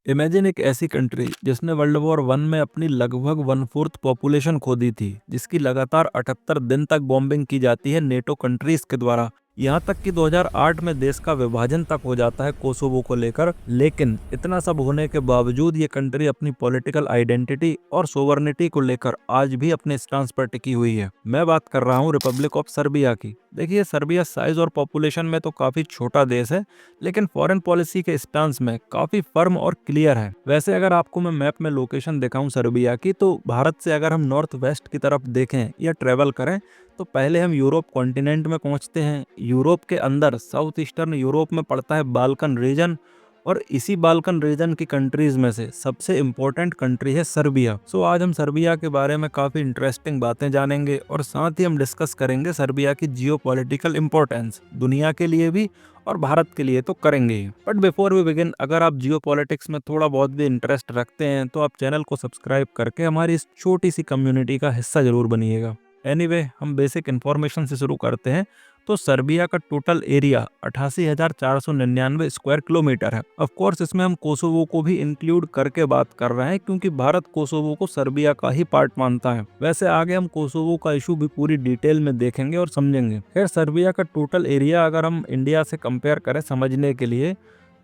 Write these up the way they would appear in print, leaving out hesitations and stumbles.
Imagine एक ऐसी country जिसने वर्ल्ड वॉर वन में अपनी लगभग वन फोर्थ पॉपुलेशन खो दी थी, जिसकी लगातार 78 दिन तक बॉम्बिंग की जाती है नेटो कंट्रीज के द्वारा। यहाँ तक कि 2008 में देश का विभाजन तक हो जाता है कोसोवो को लेकर। लेकिन इतना सब होने के बावजूद ये कंट्री अपनी पॉलिटिकल आइडेंटिटी और सोवर्निटी को लेकर आज भी अपने स्टांस पर टिकी हुई है। मैं बात कर रहा हूँ रिपब्लिक ऑफ सर्बिया की। देखिए, सर्बिया साइज और पॉपुलेशन में तो काफी छोटा देश है, लेकिन फॉरेन पॉलिसी के स्टांस में काफी फर्म और क्लियर है। वैसे अगर आपको मैं मैप में लोकेशन दिखाऊं सर्बिया की, तो भारत से अगर हम नॉर्थ वेस्ट की तरफ देखें या ट्रेवल करें तो पहले हम यूरोप कॉन्टिनेंट में पहुंचते हैं। यूरोप के अंदर साउथ ईस्टर्न यूरोप में पड़ता है बाल्कन रीजन, और इसी बाल्कन रीजन की कंट्रीज में से सबसे इम्पोर्टेंट कंट्री है सर्बिया। सो आज हम सर्बिया के बारे में काफी इंटरेस्टिंग बातें जानेंगे और साथ ही हम डिस्कस करेंगे सर्बिया की जियोपॉलिटिकल इंपॉर्टेंस, दुनिया के लिए भी और भारत के लिए तो करेंगे ही। बट बिफोर वी बिगिन, अगर आप जियोपॉलिटिक्स में थोड़ा बहुत भी इंटरेस्ट रखते हैं तो आप चैनल को सब्सक्राइब करके हमारी इस छोटी सी कम्युनिटी का हिस्सा जरूर बनिएगा। एनीवे, हम बेसिक इन्फॉर्मेशन से शुरू करते हैं। तो सर्बिया का टोटल एरिया 88,499 स्क्वायर किलोमीटर है। ऑफ कोर्स इसमें हम कोसोवो को भी इंक्लूड करके बात कर रहे हैं, क्योंकि भारत कोसोवो को सर्बिया का ही पार्ट मानता है। वैसे आगे हम कोसोवो का इशू भी पूरी डिटेल में देखेंगे और समझेंगे। खैर, सर्बिया का टोटल एरिया अगर हम इंडिया से कंपेयर करें समझने के लिए,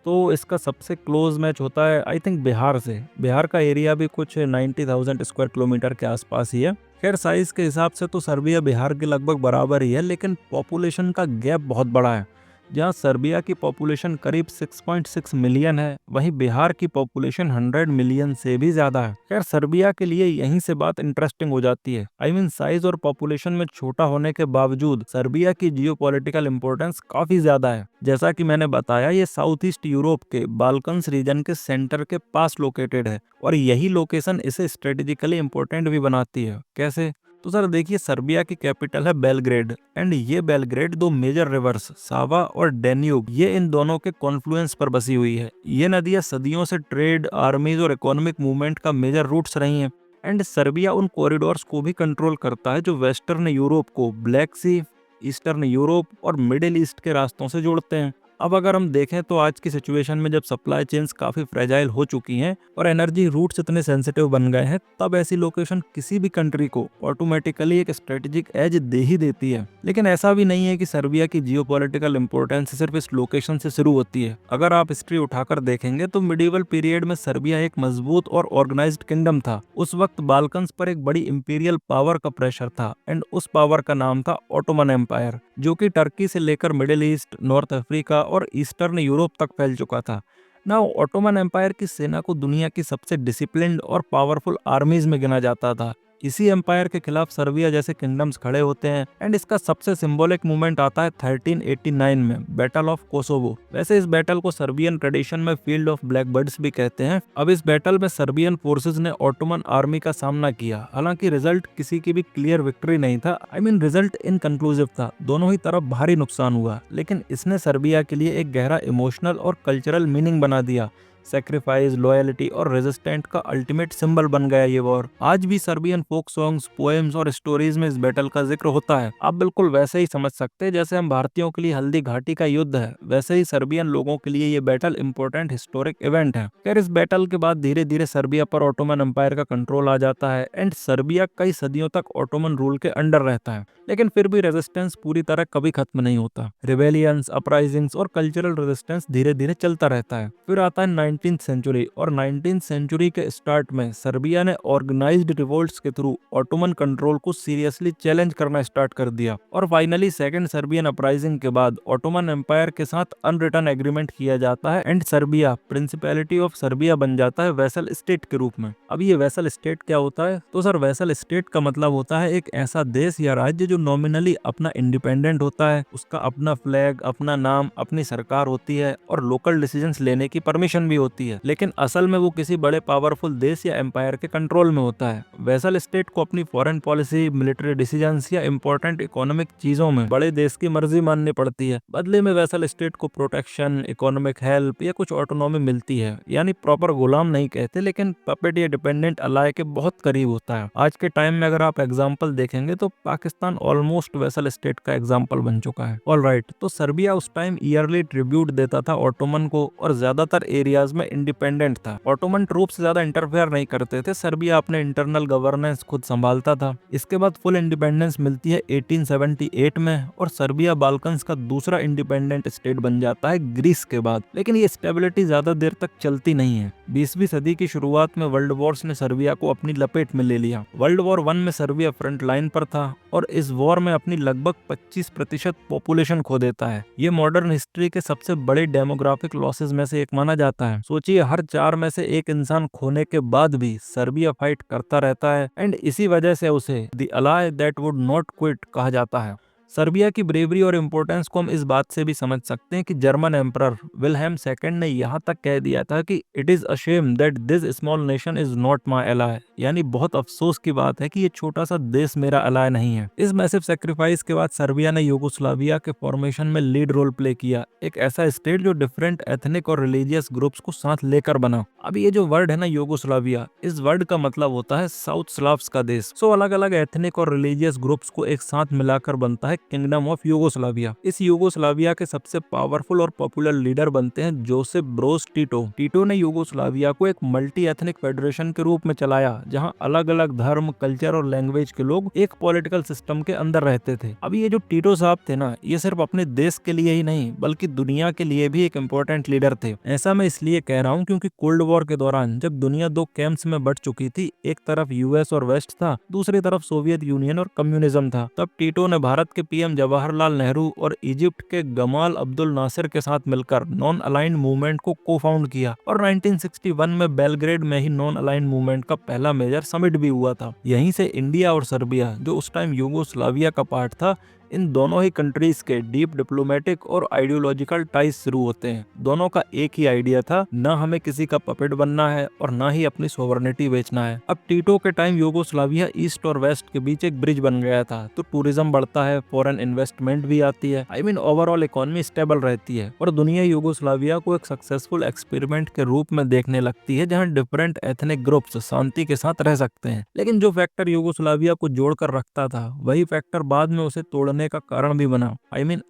तो इसका सबसे क्लोज मैच होता है आई थिंक बिहार से। बिहार का एरिया भी कुछ 90,000 स्क्वायर किलोमीटर के आसपास ही है। खैर, साइज के हिसाब से तो सर्बिया बिहार के लगभग बराबर ही है, लेकिन पॉपुलेशन का गैप बहुत बड़ा है। जहां सर्बिया की पॉपुलेशन करीब 6.6 मिलियन है, वहीं बिहार की पॉपुलेशन 100 मिलियन से भी ज्यादा है। खैर, सर्बिया के लिए यहीं से बात इंटरेस्टिंग हो जाती है। आई मीन, साइज और पॉपुलेशन में छोटा होने के बावजूद सर्बिया की जियोपॉलिटिकल इंपॉर्टेंस काफी ज्यादा है। जैसा कि मैंने बताया, ये साउथ ईस्ट यूरोप के बाल्कन्स रीजन के सेंटर के पास लोकेटेड है, और यही लोकेशन इसे स्ट्रेटेजिकली इंपॉर्टेंट भी बनाती है। कैसे? तो सर देखिए, सर्बिया की कैपिटल है बेलग्रेड, एंड ये बेलग्रेड दो मेजर रिवर्स सावा और डेन्यूब, ये इन दोनों के कॉन्फ्लुएंस पर बसी हुई है। ये नदियां सदियों से ट्रेड, आर्मीज और इकोनॉमिक मूवमेंट का मेजर रूट्स रही हैं। एंड सर्बिया उन कॉरिडोर्स को भी कंट्रोल करता है जो वेस्टर्न यूरोप को ब्लैक सी, ईस्टर्न यूरोप और मिडिल ईस्ट के रास्तों से जोड़ते हैं। अब अगर हम देखें तो आज की सिचुएशन में जब सप्लाई चेन्स काफी फ्रेजाइल हो चुकी हैं और एनर्जी रूट्स इतने सेंसिटिव बन गए हैं, तब ऐसी लोकेशन किसी भी कंट्री को ऑटोमेटिकली एक स्ट्रेटेजिक एज दे ही देती है। लेकिन ऐसा भी नहीं है कि सर्बिया की जियोपॉलिटिकल इंपॉर्टेंस सिर्फ इस लोकेशन से शुरू होती है। अगर आप हिस्ट्री उठाकर देखेंगे तो मिडिवल पीरियड में सर्बिया एक मजबूत और ऑर्गेनाइज्ड किंगडम था। उस वक्त बाल्कन्स पर एक बड़ी इंपीरियल पावर का प्रेशर था, एंड उस पावर का नाम था ऑटोमन एम्पायर, जो कि टर्की से लेकर मिडिल ईस्ट, नॉर्थ अफ्रीका और ईस्टर्न यूरोप तक फैल चुका था। ना, ऑटोमन एम्पायर की सेना को दुनिया की सबसे डिसिप्लिन्ड और पावरफुल आर्मीज में गिना जाता था। इसी एम्पायर के खिलाफ सर्बिया जैसे किंगडम्स खड़े होते हैं, एंड इसका सबसे सिंबॉलिक मूवमेंट आता है 1389 में, बैटल ऑफ कोसोवो। वैसे इस बैटल को सर्बियन ट्रेडिशन में फील्ड ऑफ ब्लैक बर्ड्स भी कहते हैं। अब इस बैटल में सर्बियन फोर्सेस ने ऑटोमन आर्मी का सामना किया। हालांकि रिजल्ट किसी की भी क्लियर विक्ट्री नहीं था। आई मीन, रिजल्ट इनकंक्लूसिव था, दोनों ही तरफ भारी नुकसान हुआ, लेकिन इसने सर्बिया के लिए एक गहरा इमोशनल और कल्चरल मीनिंग बना दिया। सेक्रीफाइस, लॉयल्टी और रेजिस्टेंट का अल्टीमेट सिंबल बन गया ये वॉर। आज भी सर्बियन फोक सॉन्ग्स, पोएम्स और स्टोरीज में इस बैटल का जिक्र होता है। आप बिल्कुल वैसे ही समझ सकते हैं जैसे हम भारतीयों के लिए हल्दी घाटी का युद्ध है, वैसे ही सर्बियन लोगों के लिए ये बैटल इंपॉर्टेंट हिस्टोरिक इवेंट है। खैर, इस बैटल के बाद धीरे धीरे सर्बिया पर ऑटोमन एम्पायर का कंट्रोल आ जाता है, एंड सर्बिया कई सदियों तक ऑटोमन रूल के अंडर रहता है। लेकिन फिर भी रेजिस्टेंस पूरी तरह कभी खत्म नहीं होता। रिबेलियंस, अपराइजिंग्स और कल्चरल रेजिस्टेंस धीरे धीरे चलता रहता है। फिर आता है 19th सेंचुरी, और 19th सेंचुरी के स्टार्ट में सर्बिया ने ऑर्गेनाइज्ड रिवोल्ट्स के थ्रू ऑटोमन कंट्रोल को सीरियसली चैलेंज करना स्टार्ट कर दिया। और फाइनली सेकंड सर्बियन अपराइजिंग के बाद ऑटोमन एम्पायर के साथ अनरिटन एग्रीमेंट किया जाता है, and Serbia principality of Serbia बन जाता है वैसल स्टेट के रूप में। अब ये वैसल स्टेट क्या होता है? तो सर, वैसल स्टेट का मतलब होता है एक ऐसा देश या राज्य जो नॉमिनली अपना इंडिपेंडेंट होता है, उसका अपना फ्लैग, अपना नाम, अपनी सरकार होती है और लोकल डिसीजंस लेने की परमिशन भी होती है, लेकिन असल में वो किसी बड़े पावरफुल देश या एम्पायर के कंट्रोल में होता है। वैसल स्टेट को अपनी फॉरेन पॉलिसी, मिलिट्री डिसीजंस या इंपॉर्टेंट इकोनॉमिक चीजों में बड़े देश की मर्जी माननी पड़ती है। बदले में वैसल स्टेट को प्रोटेक्शन, इकोनॉमिक हेल्प या कुछ ऑटोनॉमी मिलती है। यानी प्रॉपर गुलाम नहीं कहते, लेकिन पपेट या डिपेंडेंट अलाय के बहुत करीब होता है। आज के टाइम में अगर आप एग्जाम्पल देखेंगे तो पाकिस्तान ऑलमोस्ट वैसल स्टेट का एग्जाम्पल बन चुका है। ऑलराइट, तो सर्बिया उस टाइम ईयरली ट्रिब्यूट देता था ऑटोमन को, और ज्यादातर एरियाज एरियाज में इंडिपेंडेंट था। ऑटोमन ट्रूप से ज्यादा इंटरफेयर नहीं करते थे, सर्बिया अपने इंटरनल गवर्नेंस खुद संभालता था। इसके बाद फुल इंडिपेंडेंस मिलती है 1878 में और सर्बिया बाल्कन्स का दूसरा इंडिपेंडेंट स्टेट बन जाता है ग्रीस के बाद। लेकिन ये स्टेबिलिटी ज्यादा देर तक चलती नहीं है। 20वीं सदी की शुरुआत में वर्ल्ड वॉर्स ने सर्बिया को अपनी लपेट में ले लिया। वर्ल्ड वॉर 1 में सर्बिया फ्रंट लाइन पर था और इस वॉर में अपनी लगभग 25% पॉपुलेशन खो देता है। ये मॉडर्न हिस्ट्री के सबसे बड़े डेमोग्राफिक लॉसेस में से एक माना जाता है। सोचिए, हर 4 में से एक इंसान खोने के बाद भी सर्बिया फाइट करता रहता है एंड इसी वजह से उसे the ally that would not quit कहा जाता है। सर्बिया की ब्रेवरी और इम्पोर्टेंस को हम इस बात से भी समझ सकते हैं कि जर्मन एम्परर विल्हेम II ने यहाँ तक कह दिया था कि it is a shame that this small nation is not my ally, यानी बहुत अफसोस की बात है कि ये छोटा सा देश मेरा अलाय नहीं है। इस मैसिव सेक्रीफाइस के बाद सर्बिया ने यूगोस्लाविया के फॉर्मेशन में लीड रोल प्ले किया, एक ऐसा स्टेट जो डिफरेंट एथनिक और रिलीजियस ग्रुप्स को साथ लेकर बना। अब ये जो वर्ड है ना यूगोस्लाविया, इस वर्ड का मतलब होता है साउथ स्लाव्स का देश। सो अलग अलग एथनिक और रिलीजियस ग्रुप्स को एक साथ मिलाकर बनता है किंगडम ऑफ यूगोस्लाविया। इस यूगोस्लाविया के सबसे पावरफुल और पॉपुलर लीडर बनते हैं जोसेफ ब्रोज टिटो। टिटो ने यूगोस्लाविया को एक मल्टी एथनिक फेडरेशन के रूप में चलाया, जहां अलग अलग धर्म, कल्चर और लैंग्वेज के लोग एक पॉलिटिकल सिस्टम के अंदर रहते थे। अब ये जो टिटो साहब थे ना, ये सिर्फ अपने देश के लिए ही नहीं बल्कि दुनिया के लिए भी एक इम्पोर्टेंट लीडर थे। ऐसा मैं इसलिए कह रहा हूँ क्योंकि कोल्ड वॉर के दौरान जब दुनिया दो कैंप्स में बट चुकी थी, एक तरफ यूएस और वेस्ट था, दूसरी तरफ सोवियत यूनियन और कम्युनिज्म था, तब टिटो ने भारत के पीएम जवाहरलाल नेहरू और इजिप्ट के गमाल अब्दुल नासिर के साथ मिलकर नॉन अलाइंड मूवमेंट को को-फाउंड किया और 1961 में बेलग्रेड में ही नॉन अलाइंड मूवमेंट का पहला मेजर समिट भी हुआ था। यहीं से इंडिया और सर्बिया, जो उस टाइम यूगोस्लाविया का पार्ट था, इन दोनों ही कंट्रीज के डीप डिप्लोमेटिक और आइडियोलॉजिकल टाइज शुरू होते हैं। दोनों का एक ही आइडिया था, ना हमें किसी का पपेट बनना है और ना ही अपनी सोवरेनिटी बेचना है। अब टिटो के टाइम यूगोस्लाविया ईस्ट और वेस्ट के बीच एक ब्रिज बन गया था, तो टूरिज्म बढ़ता है, फॉरेन इन्वेस्टमेंट भी आती है, ओवरऑल इकोनॉमी स्टेबल रहती है और दुनिया यूगोस्लाविया को एक सक्सेसफुल एक्सपेरिमेंट के रूप में देखने लगती है, जहाँ डिफरेंट एथनिक ग्रुप्स शांति के साथ रह सकते हैं। लेकिन जो फैक्टर यूगोस्लाविया को जोड़कर रखता था, वही फैक्टर बाद में उसे तोड़ने का कारण भी बना।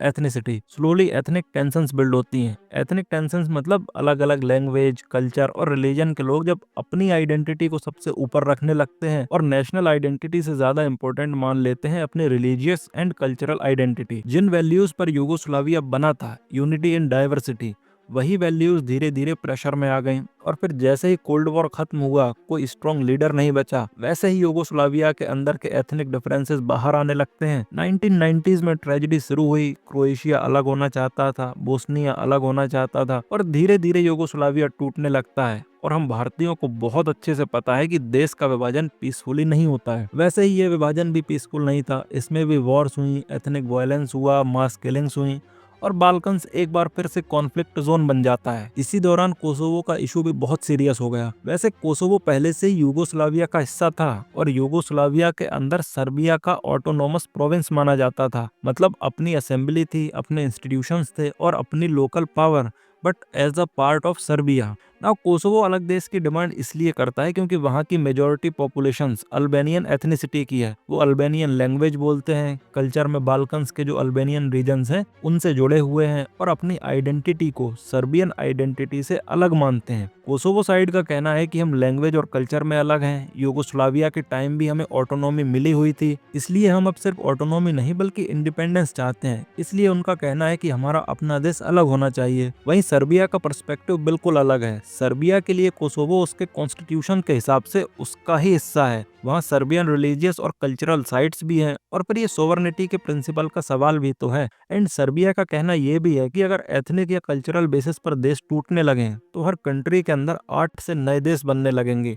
Ethnicity. Slowly ethnic tensions build होती हैं। एथनिक टेंशंस मतलब अलग अलग लैंग्वेज, कल्चर और रिलीजन के लोग जब अपनी आइडेंटिटी को सबसे ऊपर रखने लगते हैं और नेशनल आइडेंटिटी से ज्यादा इंपॉर्टेंट मान लेते हैं अपने रिलीजियस एंड कल्चरल आइडेंटिटी। जिन वैल्यूज पर यूगोस्लाविया बना था, यूनिटी इन डाइवर्सिटी, वही वैल्यूज धीरे धीरे प्रेशर में आ गई और फिर जैसे ही कोल्ड वॉर खत्म हुआ, कोई स्ट्रॉन्ग लीडर नहीं बचा, वैसे ही यूगोस्लाविया के अंदर के एथनिक डिफरेंसेस बाहर आने लगते हैं। 1990s में ट्रेजेडी शुरू हुई। क्रोएशिया अलग होना चाहता था, बोस्निया अलग होना चाहता था और धीरे धीरे यूगोस्लाविया टूटने लगता है। और हम भारतीयों को बहुत अच्छे से पता है कि देश का विभाजन पीसफुली नहीं होता है। वैसे ही ये विभाजन भी पीसफुल नहीं था, इसमें भी वॉर्स हुई, एथनिक वायलेंस हुआ, मास किलिंग्स हुई और बाल्कन्स एक बार फिर से कॉन्फ्लिक्ट जोन बन जाता है। इसी दौरान कोसोवो का इशू भी बहुत सीरियस हो गया। वैसे कोसोवो पहले से ही यूगोस्लाविया का हिस्सा था और यूगोस्लाविया के अंदर सर्बिया का ऑटोनोमस प्रोविंस माना जाता था, मतलब अपनी असेंबली थी, अपने इंस्टीट्यूशंस थे और अपनी local power, but as a part of Serbia. Now Kosovo अलग देश की डिमांड इसलिए करता है क्योंकि वहाँ की मेजॉरिटी पॉपुलेशंस अल्बेनियन एथनिसिटी की है। वो अल्बेनियन लैंग्वेज बोलते हैं, कल्चर में बाल्कन्स के जो अल्बेनियन रीजन्स हैं उनसे जुड़े हुए हैं और अपनी आइडेंटिटी को सर्बियन आइडेंटिटी से अलग मानते हैं। कोसोवो साइड का कहना है कि हम लैंग्वेज और कल्चर में अलग हैं, यूगोस्लाविया के टाइम भी हमें ऑटोनॉमी मिली हुई थी, इसलिए हम अब सिर्फ ऑटोनॉमी नहीं बल्कि इंडिपेंडेंस चाहते हैं। इसलिए उनका कहना है कि हमारा अपना देश अलग होना चाहिए। वहीं सर्बिया का पर्सपेक्टिव बिल्कुल अलग है। सर्बिया के लिए कोसोवो उसके कॉन्स्टिट्यूशन के हिसाब से उसका ही हिस्सा है। वहाँ सर्बियन रिलीजियस और कल्चरल साइट्स भी हैं और फिर ये सोवरेनिटी के प्रिंसिपल का सवाल भी तो है। एंड सर्बिया का कहना ये भी है कि अगर एथनिक या कल्चरल बेसिस पर देश टूटने लगे तो हर कंट्री के अंदर 8 से नए देश बनने लगेंगे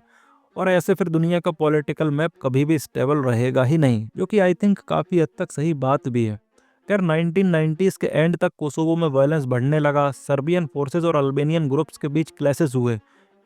और ऐसे फिर दुनिया का पॉलिटिकल मैप कभी भी स्टेबल रहेगा ही नहीं, जो कि आई थिंक काफी हद तक सही बात भी है। खैर 1990s के एंड तक कोसोवो में वायलेंस बढ़ने लगा। सर्बियन फोर्सेस और अल्बेनियन ग्रुप्स के बीच क्लैशेस हुए।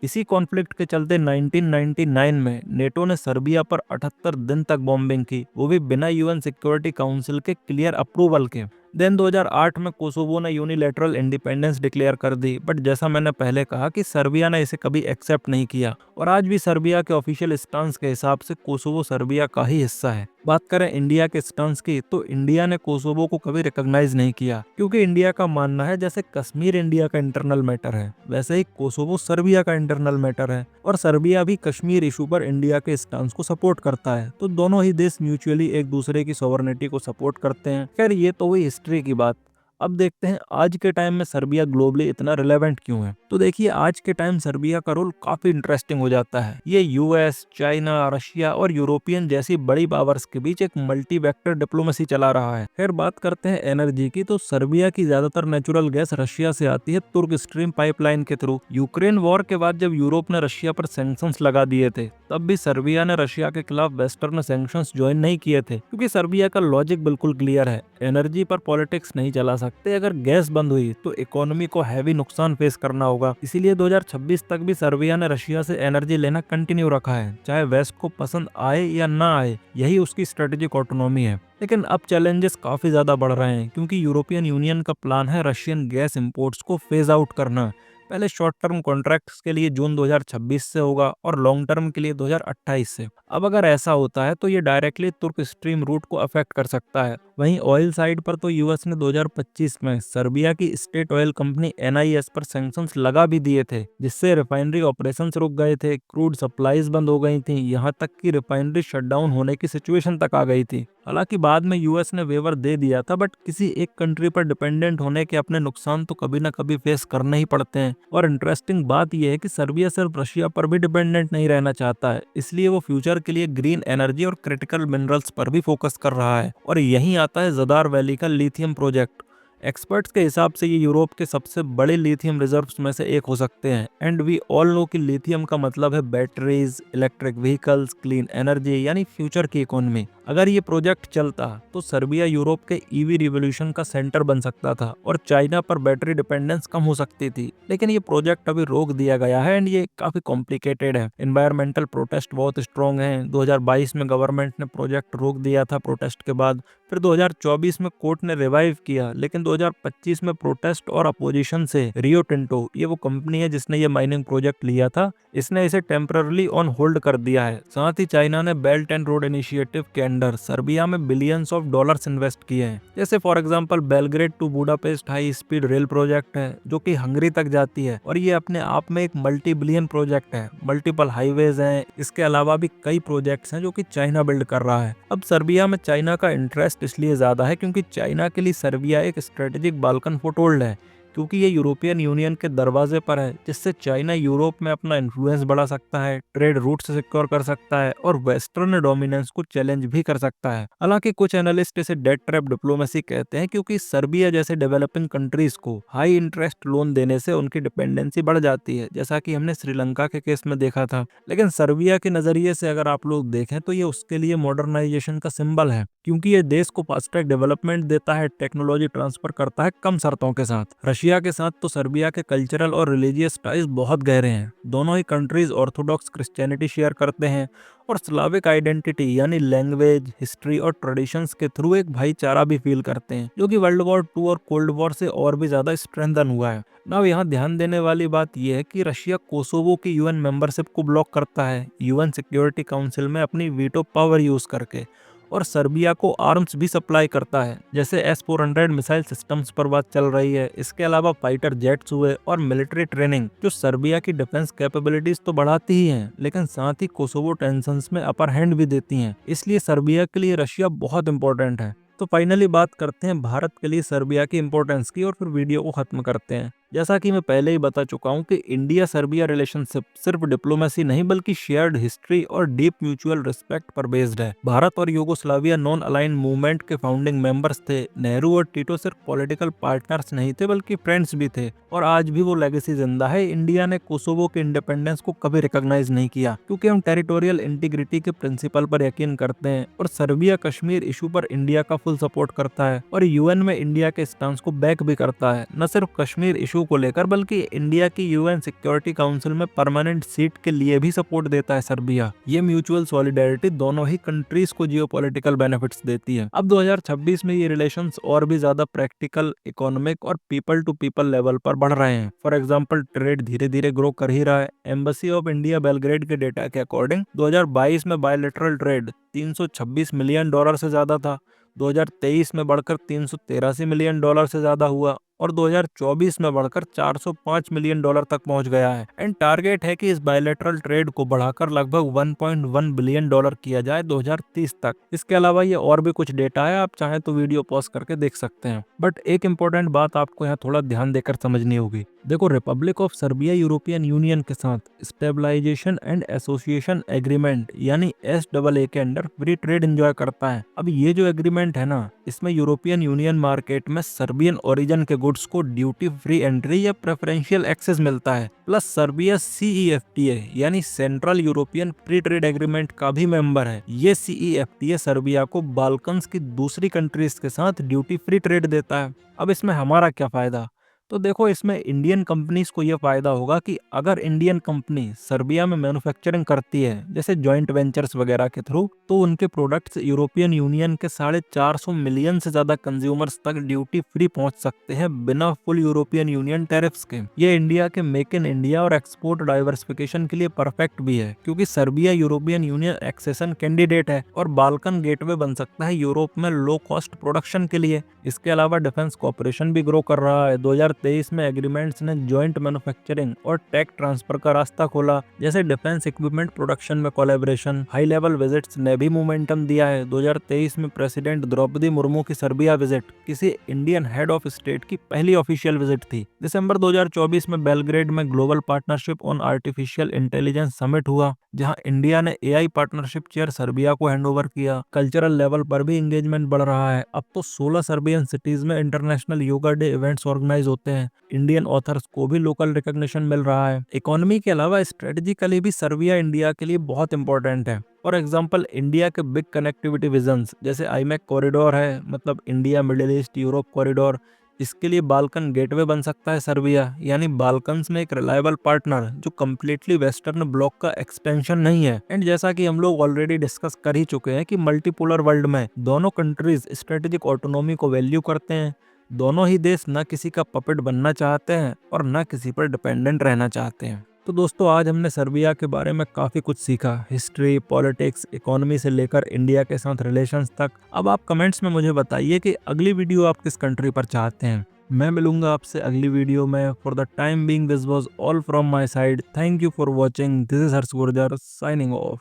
इसी कॉन्फ्लिक्ट के चलते 1999 में नेटो ने सर्बिया पर 78 दिन तक बॉम्बिंग की, वो भी बिना यूएन सिक्योरिटी काउंसिल के क्लियर अप्रूवल के। देन 2008 में कोसोवो ने यूनिलैटरल इंडिपेंडेंस डिक्लेयर कर दी, बट जैसा मैंने पहले कहा कि सर्बिया ने इसे कभी एक्सेप्ट नहीं किया और आज भी सर्बिया के ऑफिशियल स्टांस के हिसाब से कोसोवो सर्बिया का ही हिस्सा है। बात करें इंडिया के स्टांस की, तो इंडिया ने कोसोवो को कभी रिकॉग्नाइज नहीं किया, क्योंकि इंडिया का मानना है जैसे कश्मीर इंडिया का इंटरनल मैटर है, वैसे ही कोसोवो सर्बिया का इंटरनल मैटर है, और सर्बिया भी कश्मीर इशू पर इंडिया के स्टांस को सपोर्ट करता है। तो दोनों ही देश म्यूचुअली एक दूसरे की सॉवरेनिटी को सपोर्ट करते हैं। खैर, ये तो हुई हिस्ट्री की बात। अब देखते हैं आज के टाइम में सर्बिया ग्लोबली इतना रिलेवेंट क्यों है। तो देखिए, आज के टाइम सर्बिया का रोल काफी इंटरेस्टिंग हो जाता है। ये यूएस, चाइना, रशिया और यूरोपियन जैसी बड़ी पावर्स के बीच एक मल्टी वेक्टर डिप्लोमेसी चला रहा है। फिर बात करते हैं एनर्जी की, तो सर्बिया की ज्यादातर नेचुरल गैस रशिया से आती है तुर्क स्ट्रीम पाइपलाइन के थ्रू। यूक्रेन वॉर के बाद जब यूरोप ने रशिया पर सैंक्शंस लगा दिए थे, तब भी सर्बिया ने रशिया के खिलाफ वेस्टर्न सैंक्शंस ज्वाइन नहीं किए थे, क्योंकि सर्बिया का लॉजिक बिल्कुल क्लियर है, एनर्जी पर पॉलिटिक्स नहीं चला सकते। अगर गैस बंद हुई तो इकोनॉमी को हैवी नुकसान फेस करना होगा। इसीलिए 2026 तक भी सर्बिया ने रशिया से एनर्जी लेना कंटिन्यू रखा है, चाहे वेस्ट को पसंद आए या ना आए। यही उसकी स्ट्रेटेजिक ऑटोनॉमी है। लेकिन अब चैलेंजेस काफी ज्यादा बढ़ रहे हैं, क्योंकि यूरोपियन यूनियन का प्लान है रशियन गैस इंपोर्ट्स को फेज आउट करना। पहले शॉर्ट टर्म कॉन्ट्रैक्ट्स के लिए जून 2026 से होगा और लॉन्ग टर्म के लिए 2028 से। अब अगर ऐसा होता है तो ये डायरेक्टली तुर्क स्ट्रीम रूट को अफेक्ट कर सकता है। वहीं ऑयल साइड पर तो यूएस ने 2025 में सर्बिया की स्टेट ऑयल कंपनी एनआईएस पर सैंक्शंस लगा भी दिए थे, जिससे रिफाइनरी ऑपरेशंस रुक गए थे, क्रूड सप्लाईज बंद हो गई थी, यहाँ तक कि रिफाइनरी शटडाउन होने की सिचुएशन तक आ गई थी। हालांकि बाद में यूएस ने वेवर दे दिया था, बट किसी एक कंट्री पर डिपेंडेंट होने के अपने नुकसान तो कभी ना कभी फेस करने ही पड़ते हैं। और इंटरेस्टिंग बात यह है कि सर्बिया सिर्फ रशिया पर भी डिपेंडेंट नहीं रहना चाहता है, इसलिए वो फ्यूचर के लिए ग्रीन एनर्जी और क्रिटिकल मिनरल्स पर भी फोकस कर रहा है। और यहीं आता है जदार वैली का लिथियम प्रोजेक्ट। एक्सपर्ट्स के हिसाब से ये यूरोप के सबसे बड़े लिथियम रिजर्व्स में से एक हो सकते हैं। एंड वी ऑल नो कि लिथियम का मतलब है batteries, electric vehicles, clean energy, यानी फ्यूचर की इकोनॉमी। अगर ये प्रोजेक्ट चलता तो सर्बिया यूरोप के ईवी रिवोल्यूशन का सेंटर बन सकता था और चाइना पर बैटरी डिपेंडेंस कम हो सकती थी। लेकिन ये प्रोजेक्ट अभी रोक दिया गया है एंड ये काफी कॉम्प्लिकेटेड है। एनवायरमेंटल प्रोटेस्ट बहुत स्ट्रॉन्ग हैं। 2022 में गवर्नमेंट ने प्रोजेक्ट रोक दिया था प्रोटेस्ट के बाद। फिर 2024 में कोर्ट ने रिवाइव किया, लेकिन 2025 में प्रोटेस्ट और अपोजिशन से रियो टिंटो, ये वो कंपनी है जिसने ये माइनिंग प्रोजेक्ट लिया था, इसने इसे टेम्पररली ऑन होल्ड कर दिया है। साथ ही चाइना ने बेल्ट एंड रोड इनिशिएटिव के अंडर सर्बिया में बिलियंस ऑफ डॉलर्स इन्वेस्ट किए हैं। जैसे for example Belgrade to Budapest high speed rail project है, जो कि हंगरी तक जाती है, और ये अपने आप में एक मल्टी बिलियन प्रोजेक्ट है। मल्टीपल हाईवेज हैं। इसके अलावा भी कई प्रोजेक्ट्स हैं जो कि चाइना बिल्ड कर रहा है। अब सर्बिया में चाइना का इंटरेस्ट इसलिए ज्यादा है क्योंकि चाइना के लिए सर्बिया एक स्ट्रेटेजिक बाल्कन फुटहोल्ड है, क्योंकि ये यूरोपियन यूनियन के दरवाजे पर है, जिससे चाइना यूरोप में अपना इन्फ्लुएंस बढ़ा सकता है, ट्रेड रूट से सिक्योर कर सकता है और वेस्टर्न डोमिनेंस को चैलेंज भी कर सकता है। हालांकि कुछ एनालिस्ट इसे डेट ट्रैप डिप्लोमेसी कहते हैं, क्योंकि सर्बिया जैसे डेवलपिंग कंट्रीज को हाई इंटरेस्ट लोन देने से उनकी डिपेंडेंसी बढ़ जाती है, जैसा कि हमने श्रीलंका के केस में देखा था। लेकिन सर्बिया के नजरिए से अगर आप लोग देखें तो ये उसके लिए मॉडर्नाइजेशन का सिंबल है, क्योंकि ये देश को फास्ट ट्रैक डेवलपमेंट देता है, टेक्नोलॉजी ट्रांसफर करता है कम शर्तों के साथ। रशिया के साथ तो सर्बिया के कल्चरल और रिलीजियस टाइज बहुत गहरे हैं। दोनों ही कंट्रीज ऑर्थोडॉक्स क्रिश्चियनिटी शेयर करते हैं और स्लाविक आइडेंटिटी यानी लैंग्वेज, हिस्ट्री और ट्रेडिशंस के थ्रू एक भाईचारा भी फील करते हैं, जो कि वर्ल्ड वॉर 2 और कोल्ड वॉर से और भी ज्यादा स्ट्रेंथन हुआ है। नाउ यहाँ ध्यान देने वाली बात यह है कि रशिया कोसोवो की यूएन मेंबरशिप को ब्लॉक करता है यूएन सिक्योरिटी काउंसिल में अपनी वीटो पावर यूज करके, और सर्बिया को आर्म्स भी सप्लाई करता है, जैसे S-400 मिसाइल सिस्टम्स पर बात चल रही है। इसके अलावा फाइटर जेट्स हुए और मिलिट्री ट्रेनिंग, जो सर्बिया की डिफेंस कैपेबिलिटीज तो बढ़ाती ही हैं, लेकिन साथ ही कोसोवो टेंशंस में अपर हैंड भी देती हैं। इसलिए सर्बिया के लिए रशिया बहुत इंपॉर्टेंट है। तो फाइनली बात करते हैं भारत के लिए सर्बिया की इंपॉर्टेंस की और फिर वीडियो को खत्म करते हैं। जैसा कि मैं पहले ही बता चुका हूं कि इंडिया सर्बिया रिलेशनशिप सिर्फ डिप्लोमेसी नहीं बल्कि शेयर्ड हिस्ट्री और डीप म्यूचुअल रिस्पेक्ट पर बेस्ड है। भारत और यूगोस्लाविया नॉन अलाइन मूवमेंट के फाउंडिंग मेंबर्स थे। नेहरू और टीटो सिर्फ पॉलिटिकल पार्टनर्स नहीं थे बल्कि फ्रेंड्स भी थे, और आज भी वो लेगेसी जिंदा है। इंडिया ने कोसोवो के इंडिपेंडेंस को कभी रिकॉग्नाइज नहीं किया, क्योंकि हम टेरिटोरियल इंटीग्रिटी के प्रिंसिपल पर यकीन करते हैं, और सर्बिया कश्मीर इशू पर इंडिया का फुल सपोर्ट करता है और यूएन में इंडिया के स्टांस को बैक भी करता है। न सिर्फ कश्मीर इशू को लेकर बल्कि इंडिया की यूएन सिक्योरिटी काउंसिल में परमानेंट सीट के लिए भी सपोर्ट देता है सर्बिया। ये म्यूचुअल सॉलिडेरिटी दोनों ही कंट्रीज को जियोपॉलिटिकल बेनिफिट्स देती है। अब 2026 में ये रिलेशंस और भी ज्यादा प्रैक्टिकल, इकोनॉमिक और पीपल टू पीपल लेवल पर बढ़ रहे हैं। फॉर एग्जांपल, ट्रेड धीरे धीरे ग्रो कर ही रहा है। एम्बेसी ऑफ इंडिया बेलग्रेड के डेटा के अकॉर्डिंग 2022 में बायलैटरल ट्रेड $326 मिलियन से ज्यादा था, 2023 में बढ़कर $383 मिलियन से ज्यादा हुआ और 2024 में बढ़कर $405 मिलियन तक पहुंच गया है। एंड टारगेट है कि इस बायलैटरल ट्रेड को बढ़ाकर लगभग $1.1 बिलियन किया जाए 2030 तक। इसके अलावा ये और भी कुछ डेटा है, आप चाहें तो वीडियो पॉज करके देख सकते हैं। बट एक इंपॉर्टेंट बात आपको यहाँ थोड़ा ध्यान देकर समझनी होगी। देखो, Republic of Serbia European union के साथ स्टेबलाइजेशन एंड एसोसिएशन एग्रीमेंट यानी SAA के अंडर फ्री ट्रेड एंजॉय करता है। अब ये जो एग्रीमेंट है ना, इसमें यूरोपियन यूनियन मार्केट में सर्बियन ओरिजिन के गुड्स को ड्यूटी फ्री एंट्री या प्रेफरेंशियल एक्सेस मिलता है। प्लस सर्बिया CEFTA यानी central European free trade agreement का भी मेंबर है। ये CEFTA सर्बिया को बाल्कन्स की दूसरी कंट्रीज के साथ ड्यूटी फ्री ट्रेड देता है। अब इसमें हमारा क्या फायदा? तो देखो, इसमें इंडियन कंपनीज को यह फायदा होगा कि अगर इंडियन कंपनी सर्बिया में मैन्युफैक्चरिंग करती है, जैसे जॉइंट वेंचर्स वगैरह के थ्रू, तो उनके प्रोडक्ट्स यूरोपियन यूनियन के 450 मिलियन से ज्यादा कंज्यूमर्स तक ड्यूटी फ्री पहुंच सकते हैं बिना फुल यूरोपियन यूनियन टैरिफ्स के। ये इंडिया के मेक इन इंडिया और एक्सपोर्ट डाइवर्सिफिकेशन के लिए परफेक्ट भी है, क्योंकि Serbia European Union accession candidate है और बाल्कन गेटवे बन सकता है यूरोप में लो कॉस्ट प्रोडक्शन के लिए। इसके अलावा डिफेंस कॉर्पोरेशन भी ग्रो कर रहा है। 2023 में एग्रीमेंट्स ने जॉइंट मैन्युफैक्चरिंग और टेक ट्रांसफर का रास्ता खोला, जैसे डिफेंस इक्विपमेंट प्रोडक्शन में कोलैबोरेशन। हाई लेवल विजिट्स ने भी मोमेंटम दिया है। 2023 में प्रेसिडेंट द्रौपदी मुर्मू की सर्बिया विजिट किसी इंडियन हेड ऑफ स्टेट की पहली ऑफिशियल विजिट थी। दिसंबर 2024 में बेलग्रेड में global partnership on artificial intelligence summit हुआ, जहां इंडिया ने AI पार्टनरशिप चेयर सर्बिया को हैंडओवर किया। कल्चरल लेवल पर भी एंगेजमेंट बढ़ रहा है। अब तो 16 सर्बियन सिटीज में international yoga day events organise होते हैं। इंडियन ऑथर्स को भी लोकल रिकॉग्निशन मिल रहा है। इकोनॉमी के अलावा स्ट्रेटेजिकली भी सर्बिया इंडिया के लिए बहुत इंपॉर्टेंट है। फॉर एग्जांपल, इंडिया के बिग कनेक्टिविटी विजन्स जैसे IMEC कॉरिडोर है, मतलब India middle east Europe corridor, इसके लिए बाल्कन गेटवे बन सकता है सर्बिया। यानी बाल्कन्स में एक रिलायबल पार्टनर जो कम्प्लीटली वेस्टर्न ब्लॉक का एक्सपेंशन नहीं है। एंड जैसा कि हम लोग ऑलरेडी डिस्कस कर ही चुके हैं कि मल्टीपोलर वर्ल्ड में दोनों कंट्रीज स्ट्रेटेजिक ऑटोनॉमी को वैल्यू करते हैं। दोनों ही देश न किसी का पपेट बनना चाहते हैं और न किसी पर डिपेंडेंट रहना चाहते हैं। तो दोस्तों, आज हमने सर्बिया के बारे में काफ़ी कुछ सीखा, हिस्ट्री, पॉलिटिक्स, इकोनॉमी से लेकर इंडिया के साथ रिलेशंस तक। अब आप कमेंट्स में मुझे बताइए कि अगली वीडियो आप किस कंट्री पर चाहते हैं। मैं मिलूंगा आपसे अगली वीडियो में। For the time being this was all from my side. Thank you for watching. This is Harsh Gurjar signing off.